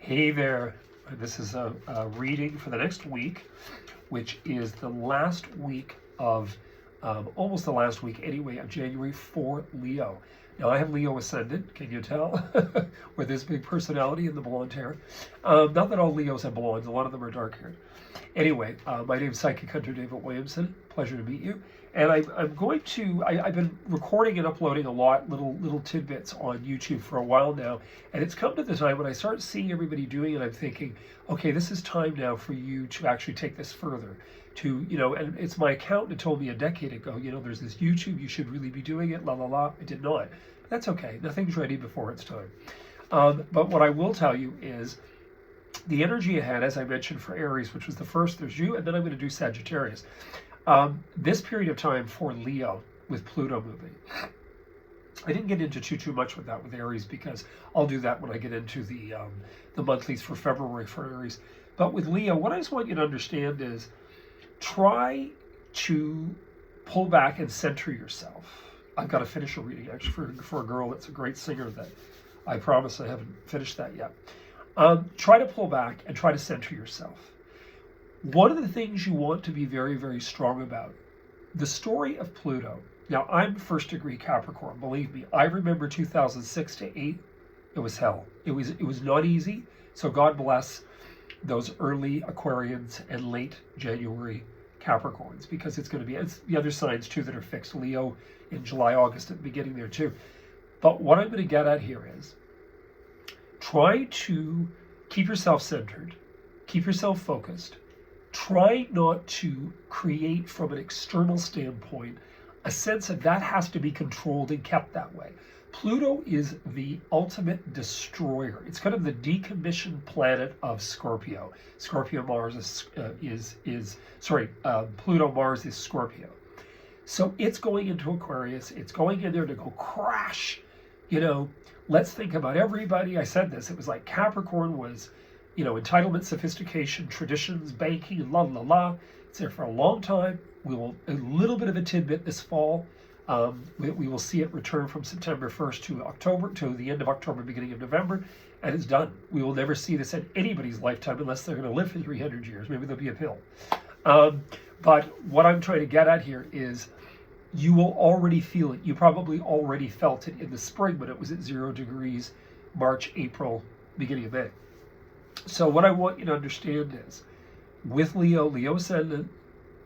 Hey there, this is a reading for the next week, which is the last week of, almost the last week anyway, of January for Leo. Now I have Leo ascendant, can you tell? With this big personality and the blonde hair. Not that all Leos have blondes, a lot of them are dark haired. Anyway, my name is Psychic Hunter David Williamson. Pleasure to meet you. And I've been recording and uploading a lot, little tidbits on YouTube for a while now. And it's come to the time when I start seeing everybody doing it, I'm thinking, okay, this is time now for you to actually take this further. And it's my accountant told me a decade ago, there's this YouTube, you should really be doing it, la la la. I did not. That's okay. Nothing's ready before it's time. But what I will tell you is the energy ahead, as I mentioned for Aries, which was the first, there's you, and then I'm going to do Sagittarius. This period of time for Leo with Pluto moving, I didn't get into too much with that with Aries because I'll do that when I get into the monthlies for February for Aries. But with Leo, what I just want you to understand is try to pull back and center yourself. I've got to finish a reading actually for a girl that's a great singer that I promise I haven't finished that yet. Try to pull back and try to center yourself. One of the things you want to be very, very strong about, the story of Pluto. Now, I'm first degree Capricorn. Believe me, I remember 2006 to 8. It was hell. It was not easy. So God bless those early Aquarians and late January Capricorns, because it's going to be, it's the other signs too that are fixed. Leo in July, August at the beginning there too. But what I'm going to get at here is try to keep yourself centered, keep yourself focused. Try not to create from an external standpoint a sense that has to be controlled and kept that way. Pluto is the ultimate destroyer. It's kind of the decommissioned planet of Scorpio. Pluto, Mars is Scorpio. So it's going into Aquarius. It's going in there to go crash. Let's think about everybody. I said this. It was like Capricorn was, entitlement, sophistication, traditions, banking, la la la. It's there for a long time. We will a little bit of a tidbit this fall. We will see it return from September 1st to October, to the end of October, beginning of November, and it's done. We will never see this in anybody's lifetime unless they're going to live for 300 years. Maybe there'll be a pill. But what I'm trying to get at here is you will already feel it. You probably already felt it in the spring when it was at 0 degrees, March, April, beginning of May. So what I want you to understand is, with Leo ascendant,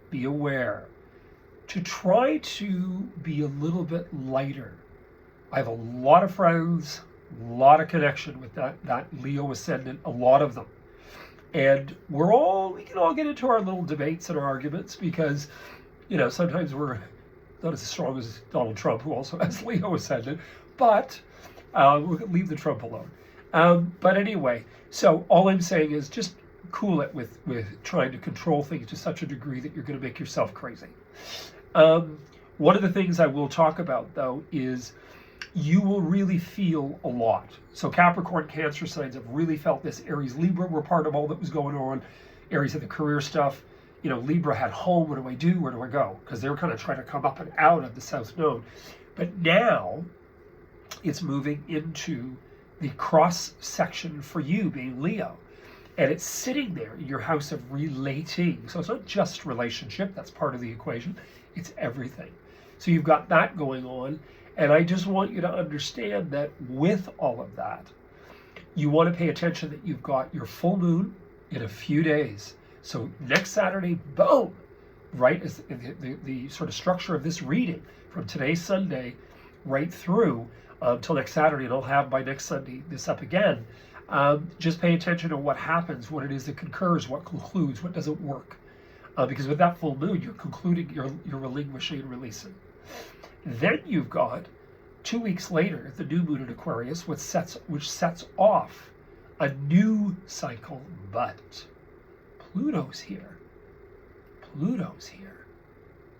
be aware to try to be a little bit lighter. I have a lot of friends, a lot of connection with that Leo ascendant, a lot of them. And we can all get into our little debates and our arguments because, sometimes we're not as strong as Donald Trump, who also has Leo ascendant, but we'll leave the Trump alone. But anyway, so all I'm saying is just cool it with trying to control things to such a degree that you're going to make yourself crazy. One of the things I will talk about, though, is you will really feel a lot. So Capricorn, Cancer signs have really felt this. Aries, Libra were part of all that was going on. Aries had the career stuff. Libra had home. What do I do? Where do I go? Because they were kind of trying to come up and out of the South Node. But now it's moving into the cross section for you being Leo. And it's sitting there in your house of relating. So it's not just relationship. That's part of the equation. It's everything. So you've got that going on. And I just want you to understand that with all of that, you want to pay attention that you've got your full moon in a few days. So next Saturday, boom, right, is the sort of structure of this reading from today's Sunday right through till next Saturday. And I'll have by next Sunday this up again. Just pay attention to what happens, what it is that concurs, what concludes, what doesn't work. Because with that full moon, you're concluding, you're relinquishing and releasing. Then you've got 2 weeks later, the new moon in Aquarius, which sets off a new cycle. But Pluto's here. Pluto's here.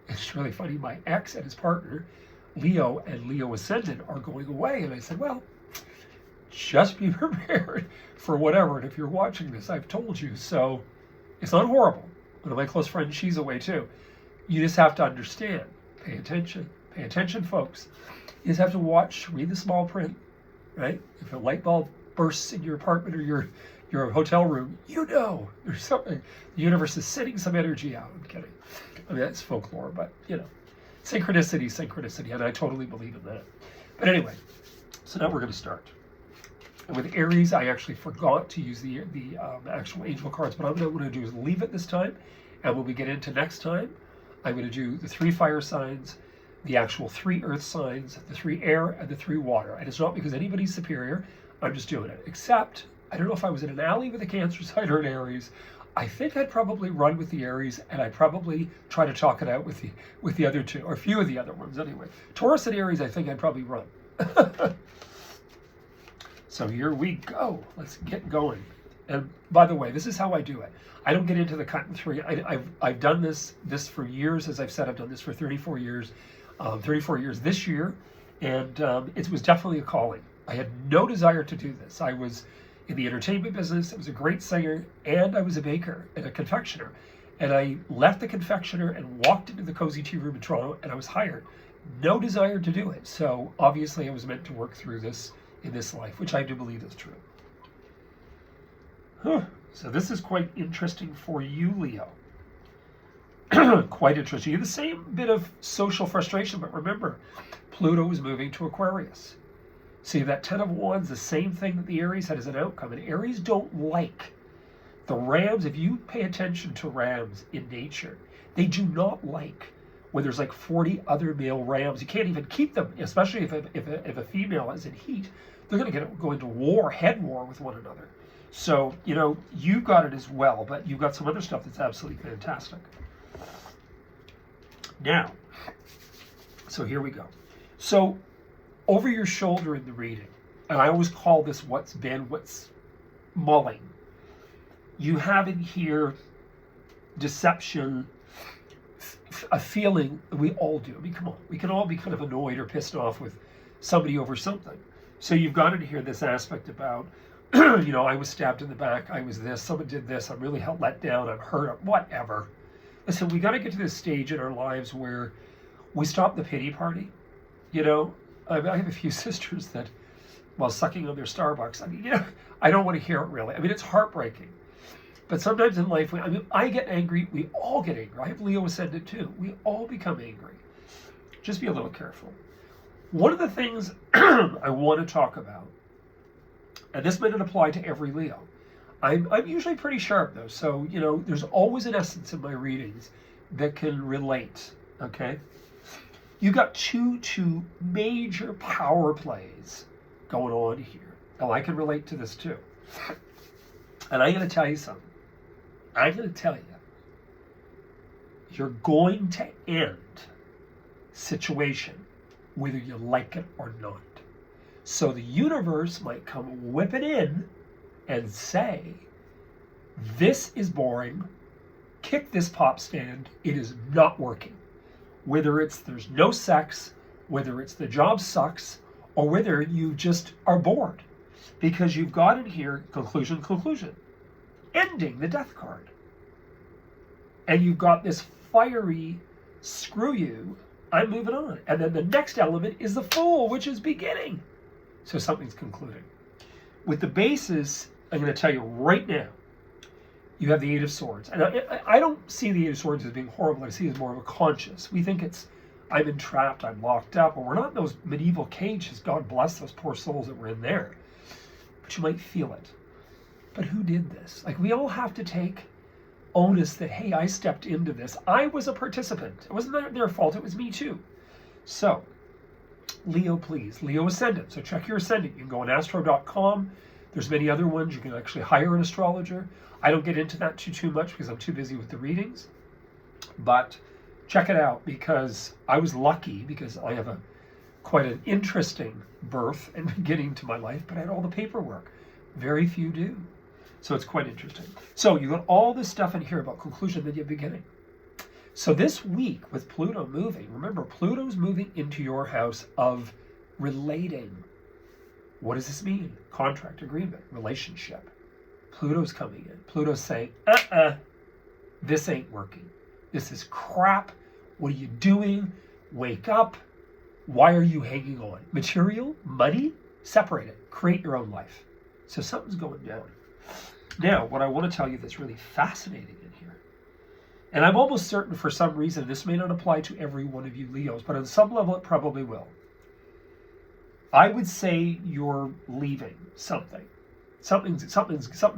It's really funny. My ex and his partner, Leo and Leo ascendant, are going away. And I said, well, just be prepared for whatever. And if you're watching this, I've told you. So it's not horrible. One of my close friends, she's away too. You just have to understand. Pay attention. Pay attention, folks. You just have to watch, read the small print, right? If a light bulb bursts in your apartment or your hotel room, you know there's something. The universe is sending some energy out. I'm kidding. I mean, that's folklore, but you know, synchronicity, and I totally believe in that. But anyway, so now we're going to start. And with Aries, I actually forgot to use the actual angel cards, but what I'm going to do is leave it this time, and when we get into next time, I'm going to do the 3 fire signs, the actual 3 earth signs, the 3 air, and the 3 water. And it's not because anybody's superior, I'm just doing it. Except, I don't know if I was in an alley with a Cancer sign or an Aries. I think I'd probably run with the Aries, and I'd probably try to talk it out with the other 2, or a few of the other ones anyway. Taurus and Aries, I think I'd probably run. So here we go. Let's get going. And by the way, this is how I do it. I don't get into the cut and 3. I've done this for years. As I've said, I've done this for 34 years. 34 years this year. And it was definitely a calling. I had no desire to do this. I was in the entertainment business. I was a great singer. And I was a baker and a confectioner. And I left the confectioner and walked into the Cozy Tea Room in Toronto, and I was hired. No desire to do it. So obviously I was meant to work through this in this life, which I do believe is true. So this is quite interesting for you, Leo. Quite interesting. You have the same bit of social frustration, but remember, Pluto is moving to Aquarius. See, that 10 of Wands, the same thing that the Aries had as an outcome. And Aries don't like the rams. If you pay attention to rams in nature, they do not like when there's like 40 other male rams. You can't even keep them, especially if a female is in heat. They're going to go into war, head war with one another. So, you know, you got it as well, but you've got some other stuff that's absolutely fantastic. Now, so here we go. So, over your shoulder in the reading, and I always call this what's mulling. You have in here deception, a feeling that we all do. I mean, come on. We can all be kind of annoyed or pissed off with somebody over something. So you've got in here this aspect about, you know, I was stabbed in the back, I was this, someone did this, I'm really let down, I'm hurt, whatever. Listen, we got to get to this stage in our lives where we stop the pity party. You know, I have a few sisters that, while sucking on their Starbucks, I mean, you know, I don't want to hear it really. I mean, it's heartbreaking. But sometimes in life, I get angry, we all get angry. I have Leo ascendant too. We all become angry. Just be a little careful. One of the things I want to talk about, and this may not apply to every Leo. I'm usually pretty sharp though, so you know there's always an essence in my readings that can relate. Okay, you got two major power plays going on here. Now I can relate to this too, and I'm going to tell you something. I'm going to tell you, you're going to end situation whether you like it or not. So the universe might come whipping in and say, this is boring, kick this pop stand, it is not working. Whether it's there's no sex, whether it's the job sucks, or whether you just are bored. Because you've got in here conclusion, ending the death card. And you've got this fiery, screw you, I'm moving on. And then the next element is the Fool, which is beginning. So something's concluding. With the bases, I'm going to tell you right now, you have the Eight of Swords. And I don't see the Eight of Swords as being horrible. I see it as more of a conscious. We think it's, I'm entrapped, I'm locked up. Well, we're not in those medieval cages. God bless those poor souls that were in there. But you might feel it. But who did this? Like, we all have to take onus that, hey, I stepped into this. I was a participant. It wasn't their fault. It was me too. So, Leo, please. Leo Ascendant. So check your Ascendant. You can go on astro.com. There's many other ones. You can actually hire an astrologer. I don't get into that too much because I'm too busy with the readings. But check it out because I was lucky because I have quite an interesting birth and beginning to my life, but I had all the paperwork. Very few do. So it's quite interesting. So you got all this stuff in here about conclusion that you're beginning. So this week with Pluto moving, remember Pluto's moving into your house of relating. What does this mean? Contract, agreement, relationship. Pluto's coming in. Pluto's saying, this ain't working. This is crap. What are you doing? Wake up. Why are you hanging on? Material, money, separate it. Create your own life. So something's going down. Now, what I want to tell you that's really fascinating in here, and I'm almost certain for some reason this may not apply to every one of you Leos, but on some level it probably will. I would say you're leaving something. Something's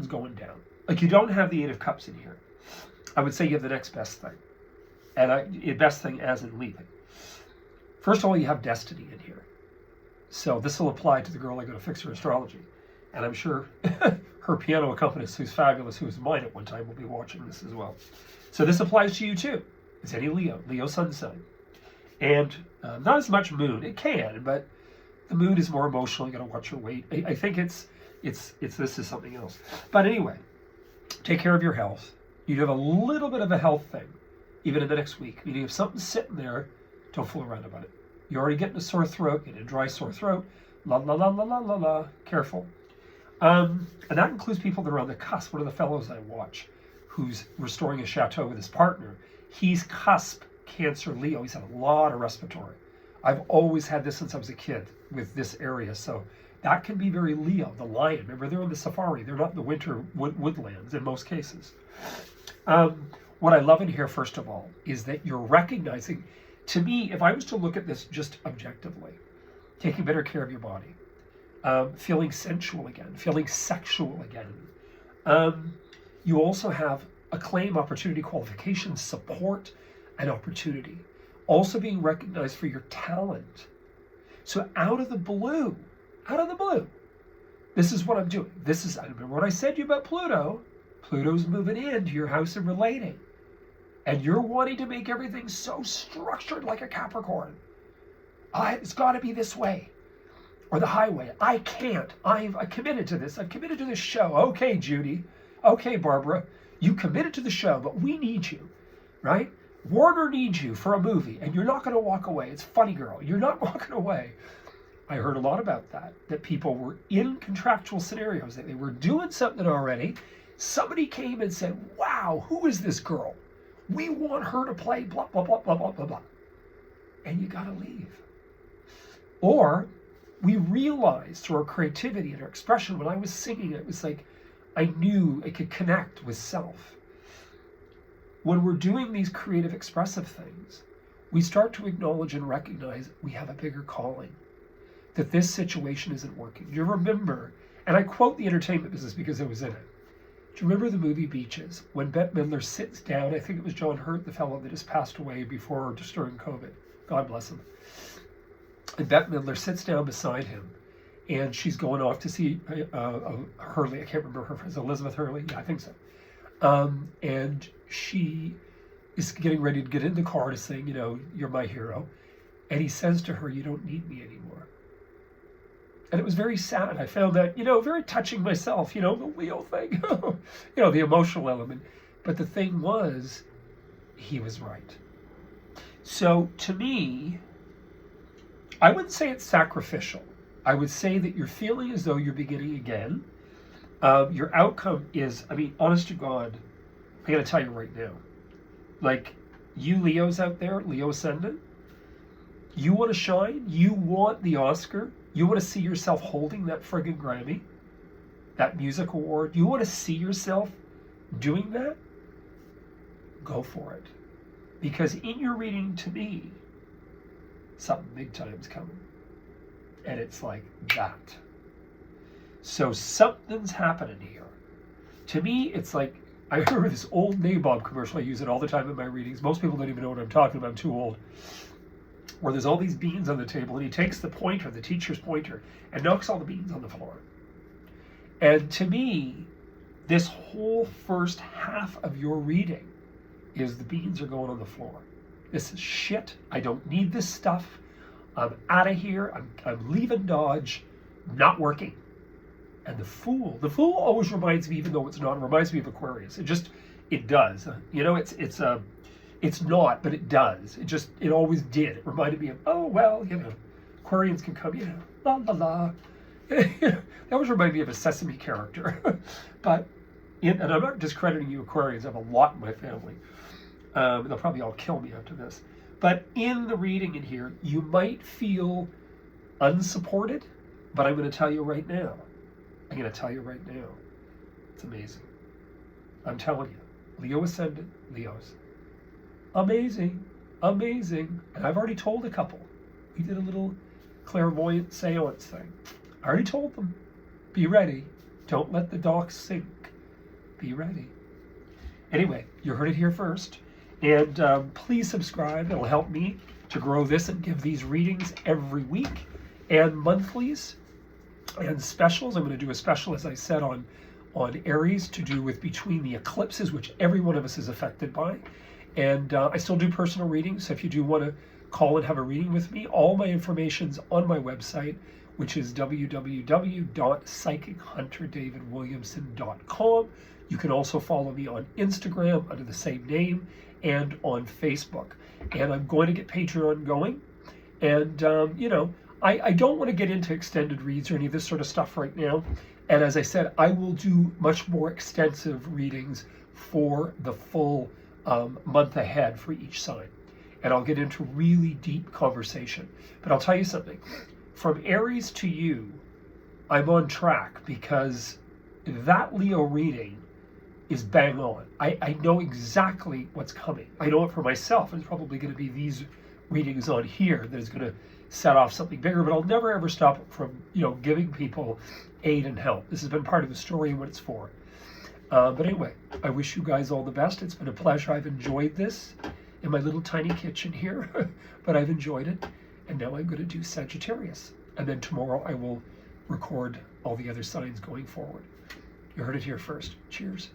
going down. Like you don't have the Eight of Cups in here. I would say you have the next best thing. And best thing as in leaving. First of all, you have destiny in here. So this will apply to the girl I go to fix her astrology. And I'm sure her piano accompanist, who's fabulous, who was mine at one time, will be watching this as well. So this applies to you too. It's any Leo sun sign. And not as much moon. It can, but the moon is more emotional. You got to watch your weight. I think it's this is something else. But anyway, take care of your health. You have a little bit of a health thing, even in the next week. Meaning if something's sitting there, don't fool around about it. You're already getting a sore throat, getting a dry sore throat. La la la la la la la. Careful. And that includes people that are on the cusp. One of the fellows I watch, who's restoring a chateau with his partner, he's cusp Cancer Leo. He's had a lot of respiratory. I've always had this since I was a kid with this area. So that can be very Leo, the lion. Remember, they're in the safari. They're not in the winter woodlands in most cases. What I love in here, first of all, is that you're recognizing, to me, if I was to look at this just objectively, taking better care of your body, feeling sensual again, feeling sexual again. You also have acclaim, opportunity, qualification, support, and opportunity. Also being recognized for your talent. So out of the blue, this is what I'm doing. I remember what I said to you about Pluto. Pluto's moving into your house of relating. And you're wanting to make everything so structured like a Capricorn. It's got to be this way. Or the highway. I can't. I'm committed to this. I'm committed to this show. Okay, Judy. Okay, Barbara. You committed to the show, but we need you. Right? Warner needs you for a movie, and you're not going to walk away. It's funny, girl. You're not walking away. I heard a lot about that people were in contractual scenarios, that they were doing something already. Somebody came and said, wow, who is this girl? We want her to play blah, blah, blah, blah, blah, blah, blah. And you got to leave. Or we realized through our creativity and our expression, when I was singing, it was like I knew I could connect with self. When we're doing these creative, expressive things, we start to acknowledge and recognize we have a bigger calling, that this situation isn't working. Do you remember, and I quote the entertainment business because I was in it. Do you remember the movie Beaches? When Bette Midler sits down, I think it was John Hurt, the fellow that just passed away before or just during COVID. God bless him. And Bette Midler sits down beside him, and she's going off to see Hurley. I can't remember her. Is it Elizabeth Hurley? Yeah, I think so. And she is getting ready to get in the car to sing, you're my hero. And he says to her, you don't need me anymore. And it was very sad. I found that, very touching myself, the wheel thing, the emotional element. But the thing was, he was right. So to me, I wouldn't say it's sacrificial. I would say that you're feeling as though you're beginning again. Your outcome is, honest to God, I gotta tell you right now, like you Leos out there, Leo ascendant, you want to shine, you want the Oscar, you want to see yourself holding that friggin' Grammy, that music award, you want to see yourself doing that, go for it. Because in your reading to me, something big time's coming. And it's like that. So something's happening here. To me, it's like, I remember this old Nabob commercial, I use it all the time in my readings. Most people don't even know what I'm talking about, I'm too old. Where there's all these beans on the table, and he takes the pointer, the teacher's pointer, and knocks all the beans on the floor. And to me, this whole first half of your reading is the beans are going on the floor. This is shit. I don't need this stuff. I'm out of here. I'm leaving Dodge. Not working. And the Fool always reminds me, even though it's not, it reminds me of Aquarius. It does. It's not, but it does. It always did. It reminded me of, Aquarians can come, la la la. That always reminded me of a Sesame character. And I'm not discrediting you Aquarians. I have a lot in my family. They'll probably all kill me after this. But in the reading in here, you might feel unsupported, but I'm going to tell you right now, I'm going to tell you right now. It's amazing. I'm telling you. Leo Ascendant, Leos. Amazing. Amazing. And I've already told a couple. We did a little clairvoyant seance thing. I already told them. Be ready. Don't let the dock sink. Be ready. Anyway, you heard it here first. And please subscribe. It'll help me to grow this and give these readings every week and monthlies and specials. I'm going to do a special, as I said, on Aries to do with between the eclipses, which every one of us is affected by. And I still do personal readings. So if you do want to call and have a reading with me, all my information's on my website, which is www.psychichunterdavidwilliamson.com. You can also follow me on Instagram under the same name and on Facebook. And I'm going to get Patreon going. And, I don't want to get into extended reads or any of this sort of stuff right now. And as I said, I will do much more extensive readings for the full month ahead for each sign. And I'll get into really deep conversation. But I'll tell you something. From Aries to you, I'm on track because that Leo reading is bang on. I know exactly what's coming. I know it for myself. It's probably going to be these readings on here that is going to set off something bigger, but I'll never ever stop from, giving people aid and help. This has been part of the story and what it's for. But anyway, I wish you guys all the best. It's been a pleasure. I've enjoyed this in my little tiny kitchen here, but I've enjoyed it. And now I'm going to do Sagittarius. And then tomorrow I will record all the other signs going forward. You heard it here first. Cheers.